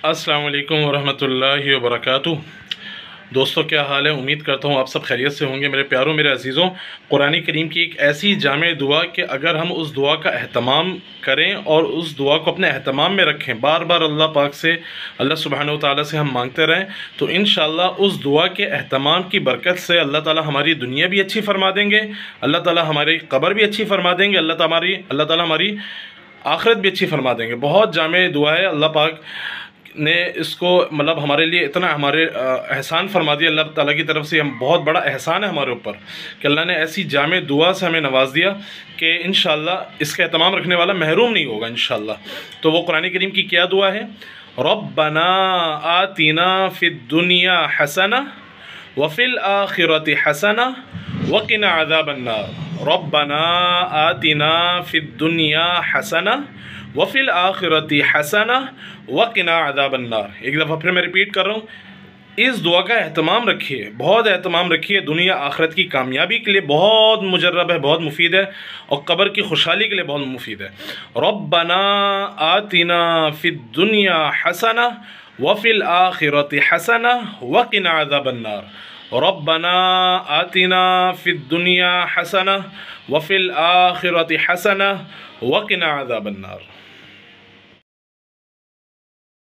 السلام علیکم ورحمۃ اللہ وبرکاتہ۔ دوستو کیا حال ہے؟ امید کرتا ہوں آپ سب خیریت سے ہوں گے۔ میرے پیاروں، میرے عزیزوں، قرآن کریم کی ایک ایسی جامع دعا کہ اگر ہم اس دعا کا اہتمام کریں اور اس دعا کو اپنے اہتمام میں رکھیں، بار بار اللہ پاک سے، اللہ سبحانہ و تعالیٰ سے ہم مانگتے رہیں، تو انشاءاللہ اس دعا کے اہتمام کی برکت سے اللہ تعالیٰ ہماری دنیا بھی اچھی فرما دیں گے، اللہ تعالیٰ ہماری قبر بھی اچھی فرما دیں گے، اللہ تعالیٰ ہماری آخرت بھی اچھی فرما دیں گے۔ بہت جامع دعا ہے، اللہ پاک نے اس کو ہمارے لیے اتنا ہمارے احسان فرما دیا، اللہ تعالیٰ کی طرف سے ہم بہت بڑا احسان ہے ہمارے اوپر کہ اللہ نے ایسی جامع دعا سے ہمیں نواز دیا کہ انشاءاللہ اس کا اہتمام رکھنے والا محروم نہیں ہوگا انشاءاللہ۔ تو وہ قرآن کریم کی کیا دعا ہے؟ ربنا آتنا فی الدنیا حسنہ وفی الآخرۃ حسنہ وقنا عذاب النار۔ ربنا آتنا فی الدنیا حسنہ وفی الآخرۃ حسنہ وقنا عذاب النار۔ ایک دفعہ پھر میں ریپیٹ کر رہا ہوں، اس دعا کا اہتمام رکھیے، بہت اہتمام رکھیے، دنیا آخرت کی کامیابی کے لیے بہت مجرب ہے، بہت مفید ہے، اور قبر کی خوشحالی کے لیے بہت مفید ہے۔ ربنا آتنا فی الدنیا حسنہ وفی الآخرۃ حسنہ وقنا عذاب النار۔ ربنا آتنا فی الدنیا حسنہ وفی الآخرۃ حسنہ وقنا عذاب النار۔